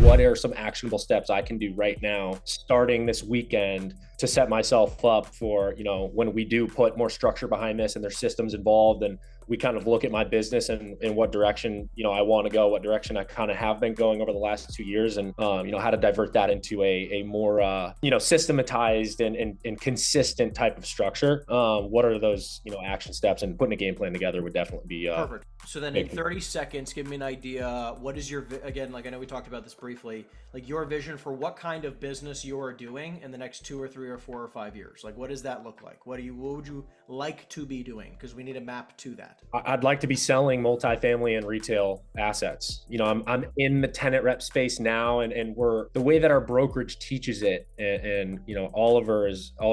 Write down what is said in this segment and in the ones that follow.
what are some actionable steps I can do right now, starting this weekend, to set myself up for, when we do put more structure behind this and there's systems involved, and we kind of look at my business and in what direction, I want to go, what direction I kind of have been going over the last 2 years, and, how to divert that into a more, systematized and consistent type of structure. What are those, action steps, and putting a game plan together would definitely be perfect. So then in 30 seconds, give me an idea. What is your, again, like I know we talked about this briefly, like your vision for what kind of business you are doing in the next 2 or 3 or 4 or 5 years? Like, what does that look like? What would you like to be doing? Because we need a map to that. I'd like to be selling multifamily and retail assets. I'm in the tenant rep space now, and we're, the way that our brokerage teaches it, and Oliver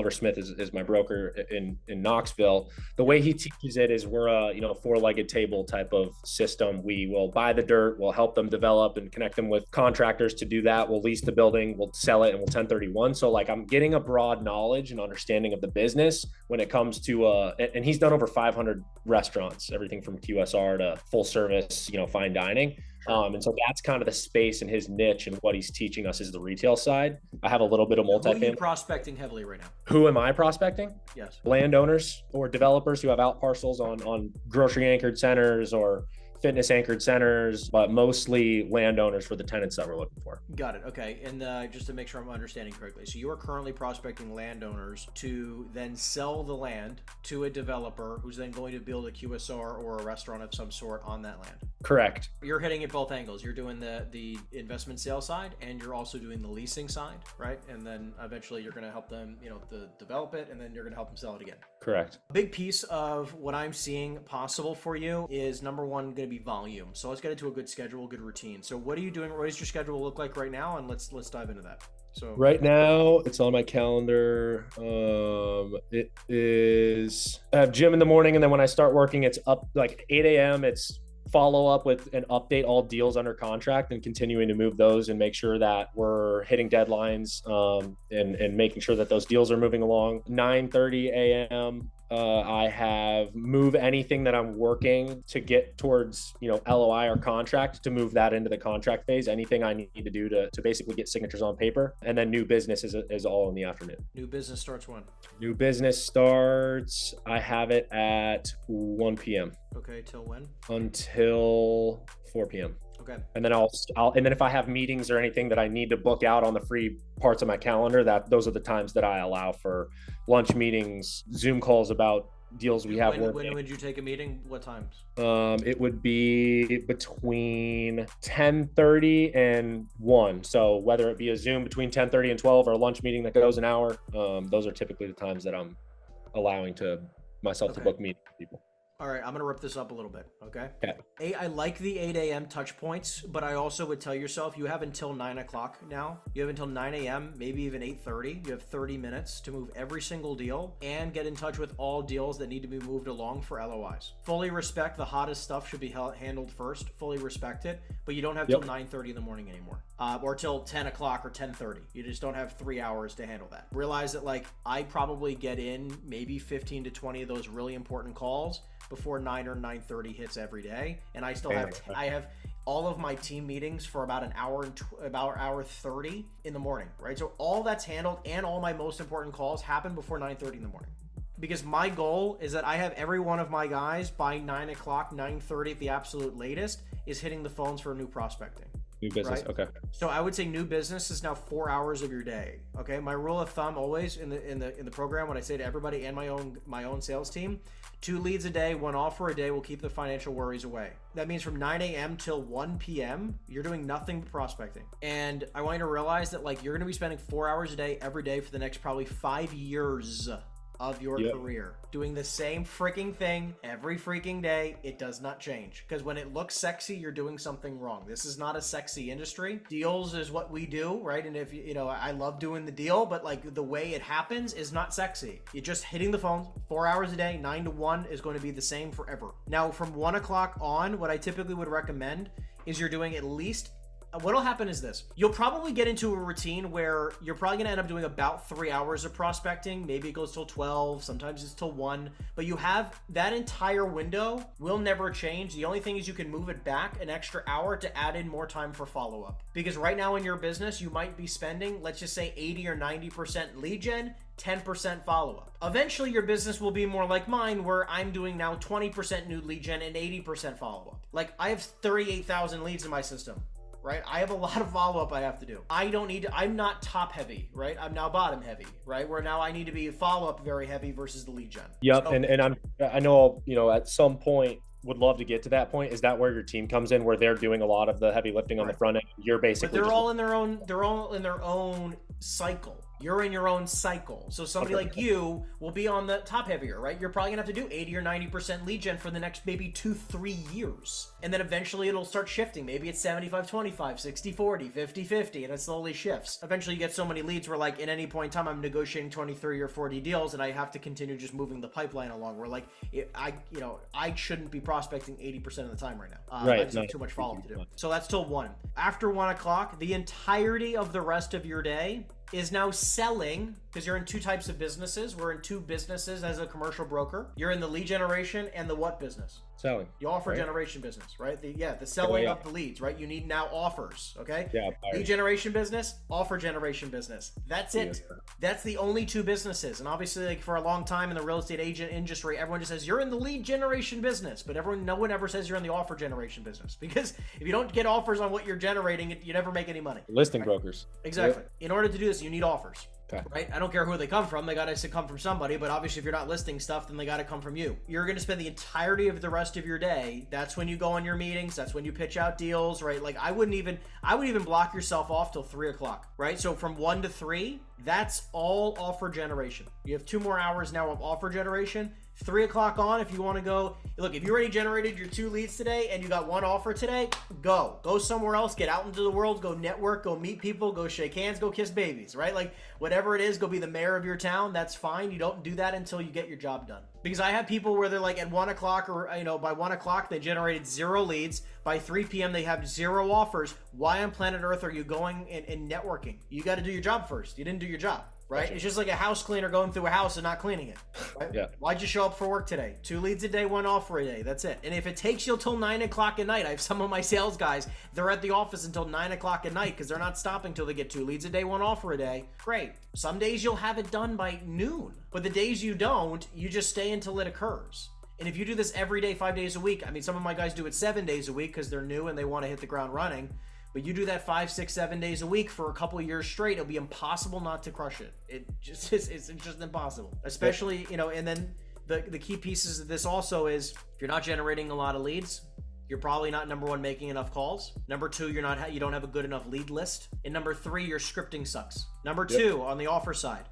Smith is my broker in Knoxville. The way he teaches it is we're a four-legged table type of system. We will buy the dirt, we'll help them develop and connect them with contractors to do that. We'll lease the building, we'll sell it, and we'll 1031. So like, I'm getting a broad knowledge and understanding of the business when it comes to and he's done over 500 restaurants, everything from QSR to full service, fine dining. And so that's kind of the space and his niche, and what he's teaching us is the retail side. I have a little bit of multifamily. Who are you prospecting heavily right now? Who am I prospecting? Yes. Landowners or developers who have out parcels on grocery anchored centers or fitness anchored centers, but mostly landowners for the tenants that we're looking for. Got it. Okay. And just to make sure I'm understanding correctly, so you are currently prospecting landowners to then sell the land to a developer who's then going to build a QSR or a restaurant of some sort on that land. Correct. You're hitting it both angles. You're doing the investment sales side, and you're also doing the leasing side, right? And then eventually you're going to help them, develop it, and then you're going to help them sell it again. Correct. A big piece of what I'm seeing possible for you is, number one, going to be volume. So let's get into a good schedule, good routine. So what are you doing? What does your schedule look like right now? And let's dive into that. So right now it's on my calendar. It is, I have gym in the morning, and then when I start working, it's up like 8 a.m. It's follow up with an update all deals under contract and continuing to move those and make sure that we're hitting deadlines, and making sure that those deals are moving along. 9:30 a.m. I have move anything that I'm working to get towards, LOI or contract, to move that into the contract phase. Anything I need to do to basically get signatures on paper. And then new business is all in the afternoon. New business starts when? New business starts, I have it at 1 p.m. Okay, till when? Until 4 p.m. Okay. And then and then if I have meetings or anything that I need to book out on the free parts of my calendar, those are the times that I allow for lunch meetings, Zoom calls about deals we have. When would you take a meeting? What times? It would be between 10:30 and 1. So whether it be a Zoom between 10:30 and 12 or a lunch meeting that goes an hour, those are typically the times that I'm allowing myself to book meetings with people. All right, I'm going to rip this up a little bit, okay? Okay. I like the 8 a.m. touch points, but I also would tell yourself you have until 9 o'clock now. You have until 9 a.m., maybe even 8:30. You have 30 minutes to move every single deal and get in touch with all deals that need to be moved along for LOIs. Fully respect the hottest stuff should be handled first. Fully respect it, but you don't have till 9:30 in the morning anymore. Or till 10 o'clock or 10:30. You just don't have 3 hours to handle that. Realize that, like, I probably get in maybe 15 to 20 of those really important calls before 9 or 9:30 hits every day, and I still have I have all of my team meetings for about an hour and about hour 30 in the morning, right? So all that's handled, and all my most important calls happen before 9:30 in the morning, because my goal is that I have every one of my guys by 9 o'clock, 9:30 at the absolute latest, is hitting the phones for new prospecting. New business, right? Okay. So I would say new business is now 4 hours of your day. Okay, my rule of thumb always in the program, when I say to everybody and my own sales team, 2 leads a day, 1 offer a day will keep the financial worries away. That means from 9 a.m. till 1 p.m. you're doing nothing but prospecting. And I want you to realize that, like, you're going to be spending 4 hours a day every day for the next probably 5 years of your career, doing the same freaking thing every freaking day. It does not change, because when it looks sexy, you're doing something wrong. This is not a sexy industry. Deals is what we do, right? And if I love doing the deal, but like the way it happens is not sexy. You're just hitting the phone 4 hours a day. 9 to 1 is going to be the same forever. Now from 1 o'clock on, what I typically would recommend is you're doing at least what'll happen is this. You'll probably get into a routine where you're probably going to end up doing about 3 hours of prospecting. Maybe it goes till 12. Sometimes it's till 1. But you have that entire window will never change. The only thing is you can move it back an extra hour to add in more time for follow-up. Because right now in your business, you might be spending, let's just say 80 or 90% lead gen, 10% follow-up. Eventually, your business will be more like mine, where I'm doing now 20% new lead gen and 80% follow-up. Like, I have 38,000 leads in my system, right? I have a lot of follow-up I have to do. I don't need to, I'm not top heavy, right? I'm now bottom heavy, right? Where now I need to be follow-up very heavy versus the lead gen. Yep, So, and I know, at some point, would love to get to that point. Is that where your team comes in, where they're doing a lot of the heavy lifting on the front end? You're basically, but they're all in their own cycle. You're in your own cycle. So somebody like you will be on the top heavier, right? You're probably gonna have to do 80 or 90% lead gen for the next maybe 2-3 years. And then eventually it'll start shifting. Maybe it's 75-25, 60-40, 50-50, and it slowly shifts. Eventually you get so many leads where, like, at any point in time I'm negotiating 20, 30, or 40 deals, and I have to continue just moving the pipeline along, where, like, I shouldn't be prospecting 80% of the time right now. Right. I just have too much follow-up to do. So that's till 1. After 1 o'clock, the entirety of the rest of your day is now selling, because you're in 2 types of businesses. We're in 2 businesses as a commercial broker. You're in the lead generation and the what business? selling. You offer generation business, right? The selling of the leads, right? You need now offers, okay? Yeah. Lead generation business, offer generation business. That's it. Yeah. That's the only 2 businesses. And obviously, like, for a long time in the real estate agent industry, everyone just says you're in the lead generation business, but no one ever says you're in the offer generation business, because if you don't get offers on what you're generating, you never make any money. Listing brokers. Exactly. Yep. In order to do this, you need offers. Okay. Right? I don't care who they come from. They got to come from somebody, but obviously if you're not listing stuff, then they got to come from you. You're going to spend the entirety of the rest of your day. That's when you go on your meetings. That's when you pitch out deals, right? Like I would even block yourself off till 3 o'clock, right? So from 1 to 3, that's all offer generation. You have 2 more hours now of offer generation. 3 o'clock on, if you want to go, look, if you already generated your 2 leads today and you got 1 offer today, go somewhere else, get out into the world, go network, go meet people, go shake hands, go kiss babies, right? Like whatever it is, go be the mayor of your town. That's fine. You don't do that until you get your job done. Because I have people where they're like at 1 o'clock or, by 1 o'clock, they generated 0 leads. By 3 p.m., they have 0 offers. Why on planet Earth are you going and networking? You got to do your job first. You didn't do your job. Right? Gotcha. It's just like a house cleaner going through a house and not cleaning it. Right? Yeah. Why'd you show up for work today? 2 leads a day, 1 offer a day. That's it. And if it takes you till 9 o'clock at night, I have some of my sales guys, they're at the office until 9 o'clock at night because they're not stopping till they get 2 leads a day, 1 offer a day. Great. Some days you'll have it done by noon. But the days you don't, you just stay until it occurs. And if you do this every day, 5 days a week, I mean, some of my guys do it 7 days a week because they're new and they want to hit the ground running. But you do that 5, 6, 7 days a week for a couple of years straight, it'll be impossible not to crush it. It's just impossible. Especially, and then the key pieces of this also is if you're not generating a lot of leads, you're probably not, number 1, making enough calls. Number 2, you don't have a good enough lead list. And number 3, your scripting sucks. Number 2, on the offer side,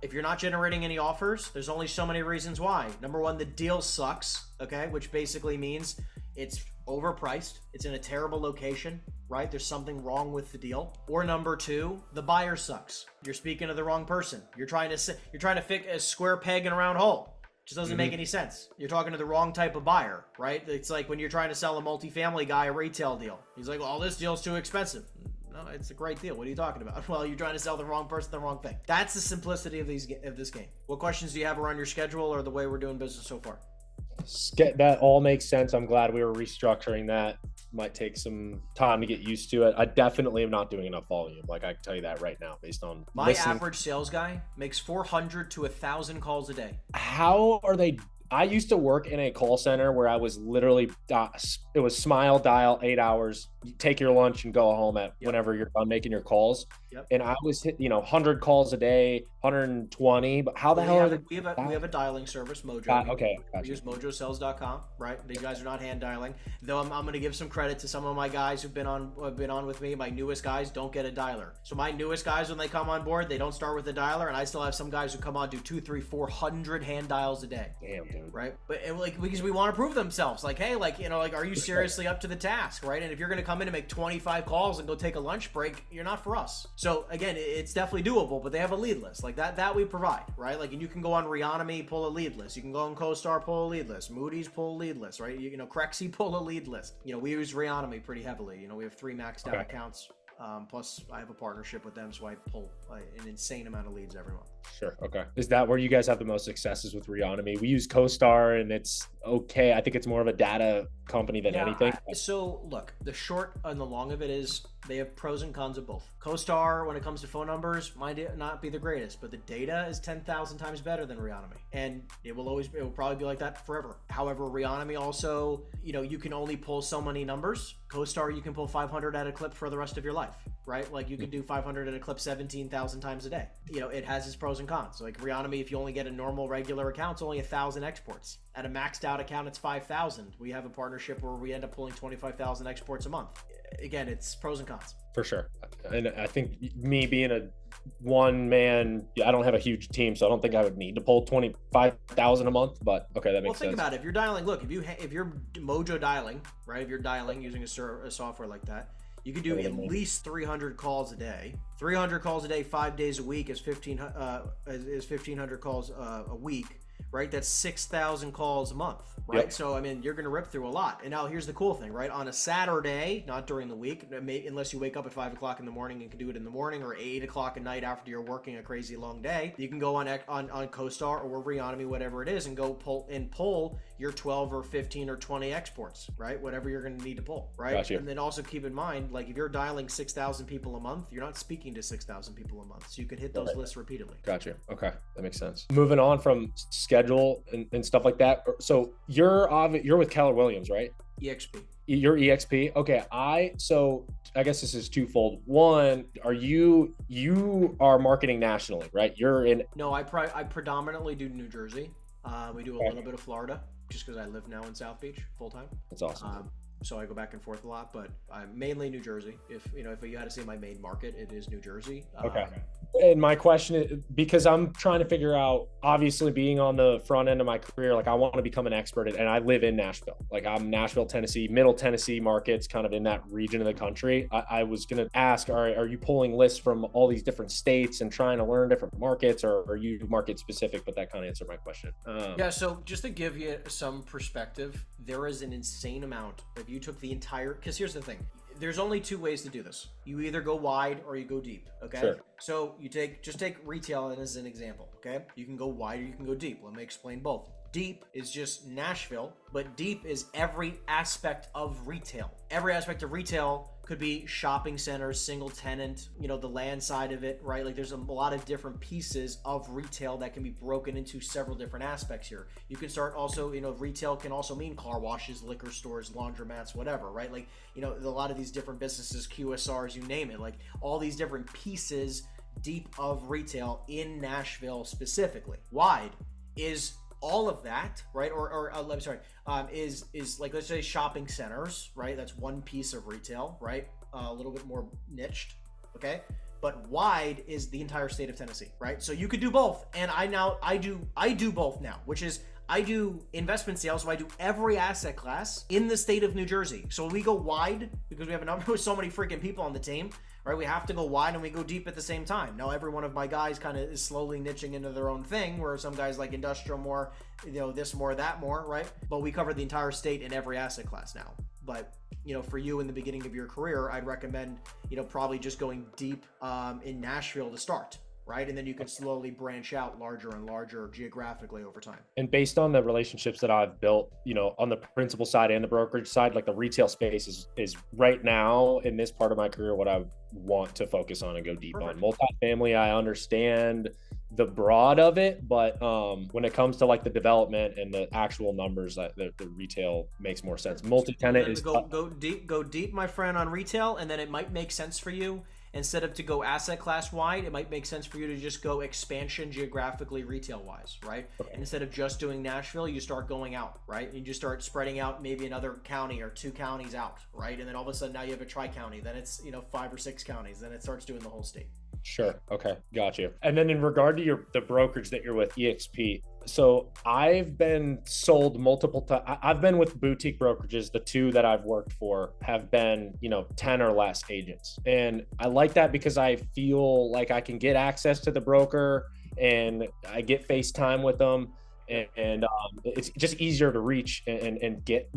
if you're not generating any offers, there's only so many reasons why. Number 1, the deal sucks, okay? Which basically means it's overpriced. It's in a terrible location, right? There's something wrong with the deal. Or number 2, the buyer sucks. You're speaking to the wrong person. You're trying to fit a square peg in a round hole. Just doesn't make any sense. You're talking to the wrong type of buyer, right? It's like when you're trying to sell a multifamily guy a retail deal. He's like, well, this deal's too expensive. No, it's a great deal. What are you talking about? Well, you're trying to sell the wrong person the wrong thing. That's the simplicity of this game. What questions do you have around your schedule or the way we're doing business so far? That all makes sense. I'm glad we were restructuring that. Might take some time to get used to it. I definitely am not doing enough volume. Like I can tell you that right now, based on my average sales guy makes 400 to 1,000 calls a day. How are they? I used to work in a call center where I was literally, it was smile, dial, 8 hours, you take your lunch and go home at whenever you're done making your calls. Yep. And I was hit, 100 calls a day, 120, but how the hell are they? We have a dialing service, Mojo. Okay. Gotcha. We use mojosales.com, right? These guys are not hand dialing. Though I'm going to give some credit to some of my guys who've been on with me. My newest guys don't get a dialer. So my newest guys, when they come on board, they don't start with a dialer, and I still have some guys who come on, do 200, 300, 400 hand dials a day. Damn, dude. Right? But because we want to prove themselves. Like, hey, are you seriously up to the task, right? And if you're going to come come in and make 25 calls and go take a lunch break, you're not for us. So again, it's definitely doable, but they have a lead list like that we provide, right? Like, and you can go on Reonomy, pull a lead list. You can go on CoStar, pull a lead list. Moody's, pull a lead list, right? You know, CREsync, pull a lead list. You know, we use Reonomy pretty heavily. You know, we have 3 maxed out accounts. Plus I have a partnership with them, so I pull an insane amount of leads every month. Sure. Okay. Is that where you guys have the most successes with Reonomy? We use CoStar and it's okay. I think it's more of a data company than anything. So look, the short and the long of it is they have pros and cons of both. CoStar, when it comes to phone numbers, might not be the greatest, but the data is 10,000 times better than Reonomy. And it will probably be like that forever. However, Reonomy also, you know, you can only pull so many numbers. CoStar, you can pull 500 at a clip for the rest of your life, right? Like you could do 500 at a clip 17,000 times a day. You know, it has its pros and cons. Like Reonomy, if you only get a normal regular account, it's only 1,000 exports. At a maxed out account, it's 5,000. We have a partnership where we end up pulling 25,000 exports a month. Again, it's pros and cons. For sure. And I think me being a one man, I don't have a huge team, so I don't think I would need to pull 25,000 a month, but okay, that makes sense. Well, think about it. If you're dialing, look, if you're Mojo dialing, right? If you're dialing using a software like that, you could do at least 300 calls a day. 300 calls a day, 5 days a week is 1,500 calls a week, right? That's 6,000 calls a month, right? Yep. So, I mean, you're going to rip through a lot. And now here's the cool thing, right? On a Saturday, not during the week, unless you wake up at 5 o'clock in the morning and can do it in the morning, or 8 o'clock at night after you're working a crazy long day, you can go on CoStar or Reonomy, whatever it is, and go pull your 12 or 15 or 20 exports, right? Whatever you're going to need to pull, right? Gotcha. And then also keep in mind, like if you're dialing 6,000 people a month, you're not speaking to 6,000 people a month. So you can hit those lists repeatedly. Gotcha. Okay. That makes sense. Moving on from schedule and stuff like that. So you're with Keller Williams, right? EXP. You're EXP. Okay. So I guess this is twofold. One, you are marketing nationally, right? You're in. No, I predominantly do New Jersey. We do a little bit of Florida, just because I live now in South Beach full time. That's awesome. So I go back and forth a lot, but I'm mainly New Jersey. If you had to say my main market, it is New Jersey. Okay. And my question is, because I'm trying to figure out, obviously being on the front end of my career, like I want to become an expert and I live in Nashville. Like I'm Nashville, Tennessee, Middle Tennessee markets, kind of in that region of the country. I was going to ask, are you pulling lists from all these different states and trying to learn different markets, or are you market specific? But that kind of answered my question. Yeah. So just to give you some perspective, there is an insane amount. If you took the entire, because here's the thing. There's only 2 ways to do this. You either go wide or you go deep, okay? Sure. So just take retail as an example, okay? You can go wide or you can go deep. Let me explain both. Deep is just Nashville, but deep is every aspect of retail. Every aspect of retail could be shopping centers, single tenant, the land side of it, right? Like there's a lot of different pieces of retail that can be broken into several different aspects here. You can start also, retail can also mean car washes, liquor stores, laundromats, whatever, right? Like, a lot of these different businesses, QSRs, you name it, like all these different pieces deep of retail in Nashville specifically. Wide is all of that, right? Is like, let's say shopping centers, right? That's one piece of retail, right? A little bit more niched, okay? But wide is the entire state of Tennessee, right? So you could do both. And I do both now, which is I do investment sales, so I do every asset class in the state of New Jersey. So we go wide because we have a number with so many freaking people on the team, right? We have to go wide and we go deep at the same time. Now, every one of my guys kind of is slowly niching into their own thing, where some guys like industrial more, this more, that more, right? But we cover the entire state in every asset class now. But, for you in the beginning of your career, I'd recommend, probably just going deep in Nashville to start. Right. And then you can slowly branch out larger and larger geographically over time. And based on the relationships that I've built, on the principal side and the brokerage side, like the retail space is right now in this part of my career, what I want to focus on and go deep on. Multifamily, I understand the broad of it, but when it comes to like the development and the actual numbers, the retail makes more sense. Multi-tenant is go deep, my friend, on retail, and then it might make sense for you. Instead of to go asset class wide, it might make sense for you to just go expansion geographically retail wise, right? Okay. And instead of just doing Nashville, you start going out, right? You just start spreading out maybe another county or 2 counties out, right? And then all of a sudden now you have a tri-county, then it's 5 or 6 counties, then it starts doing the whole state. Sure. Okay. Got you. And then in regard to the brokerage that you're with, EXP, So I've been sold multiple times. I've been with boutique brokerages. The two that I've worked for have been, 10 or less agents. And I like that because I feel like I can get access to the broker and I get FaceTime with them. And it's just easier to reach and get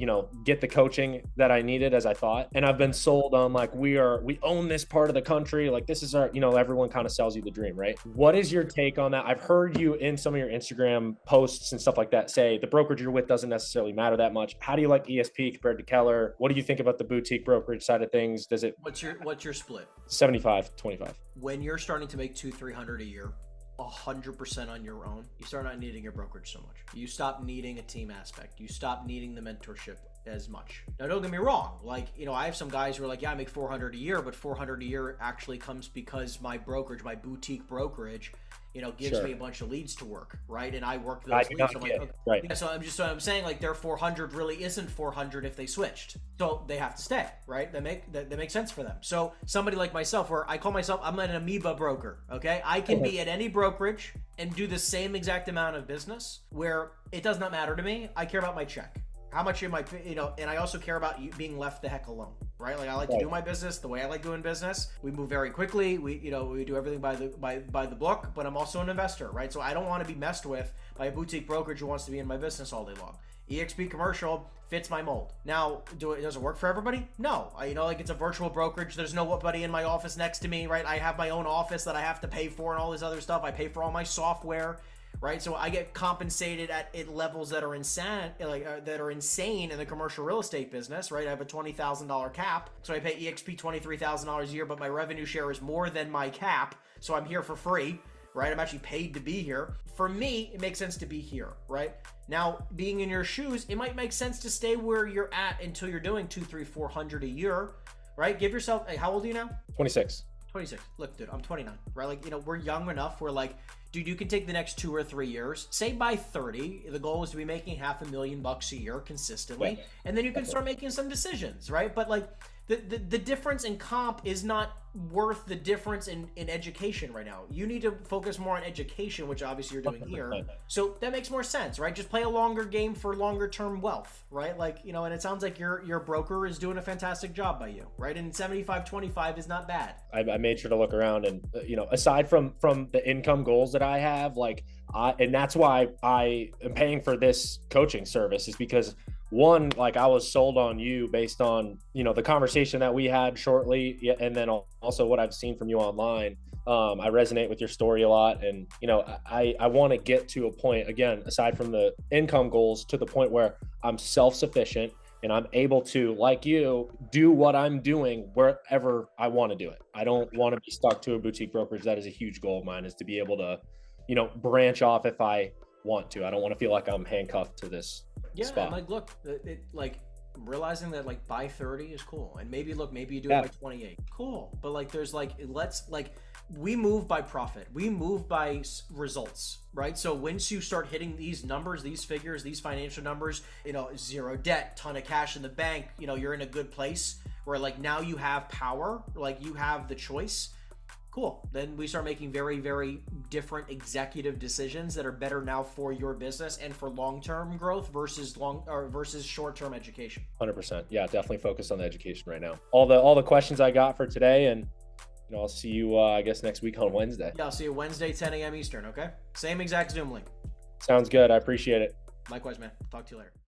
get the coaching that I needed as I thought. And I've been sold on like we own this part of the country, like this is our, everyone kind of sells you the dream, right? What is your take on that? I've heard you in some of your Instagram posts and stuff like that say the brokerage you're with doesn't necessarily matter that much. How do you like ESP compared to Keller? What do you think about the boutique brokerage side of things? Does it What's your split? 75-25? When you're starting to make 200-300 a year, 100% on your own, you start not needing your brokerage so much. You stop needing a team aspect. You stop needing the mentorship as much. Now, don't get me wrong. Like, I have some guys who are like, yeah, I make 400 a year, but 400 a year actually comes because my brokerage, my boutique brokerage, gives me a bunch of leads to work, right? And I work those leads. So I'm like, okay. Right. Yeah, so I'm saying like their 400 really isn't 400 if they switched. So they have to stay, right? That makes sense for them. So somebody like myself, where I call myself, I'm an amoeba broker, okay? I can be at any brokerage and do the same exact amount of business where it does not matter to me. I care about my check. How much you might, and I also care about you being left the heck alone, right? Like I like to do my business the way I like doing business. We move very quickly. We do everything by the book, but I'm also an investor, right? So I don't want to be messed with by a boutique brokerage who wants to be in my business all day long. EXP Commercial fits my mold. Now, does it work for everybody? No. Like it's a virtual brokerage. There's nobody in my office next to me, right? I have my own office that I have to pay for and all this other stuff. I pay for all my software. Right, so I get compensated at levels that are insane, in the commercial real estate business. Right, I have a $20,000 cap, so I pay EXP $23,000 a year, but my revenue share is more than my cap, so I'm here for free. Right, I'm actually paid to be here. For me, it makes sense to be here. Right now, being in your shoes, it might make sense to stay where you're at until you're doing 200, 300, 400 a year. Right, give yourself. Hey, how old are you now? 26. 26. Look, dude, I'm 29. Right, like we're young enough. We're like, dude, you can take the next 2 or 3 years. Say by 30, the goal is to be making $500,000 a year consistently, Yeah. and then you can start making some decisions, right? But like the difference in comp is not worth the difference in education right now. You need to focus more on education, which obviously you're doing here. So that makes more sense, right? Just play a longer game for longer term wealth, right? Like, and it sounds like your broker is doing a fantastic job by you, right? And 75-25 is not bad. I made sure to look around and, aside from the income goals that I have, and that's why I am paying for this coaching service, is because one, like I was sold on you based on, the conversation that we had shortly. And then also what I've seen from you online. I resonate with your story a lot. And, I want to get to a point, again, aside from the income goals, to the point where I'm self-sufficient and I'm able to, like you, do what I'm doing wherever I want to do it. I don't want to be stuck to a boutique brokerage. That is a huge goal of mine, is to be able to, branch off if I want to. I don't want to feel like I'm handcuffed to this spot. And like, look, realizing that like by 30 is cool. And maybe you do it by 28. Cool. But like, there's we move by profit. We move by results, right? So once you start hitting these numbers, these figures, these financial numbers, zero debt, ton of cash in the bank, you're in a good place where like now you have power, like you have the choice. Cool. Then we start making very, very different executive decisions that are better now for your business and for long-term growth versus short-term education. 100%. Yeah, definitely focus on the education right now. All the questions I got for today, and I'll see you, I guess, next week on Wednesday. Yeah, I'll see you Wednesday, 10 a.m. Eastern, okay? Same exact Zoom link. Sounds good. I appreciate it. Likewise, man. Talk to you later.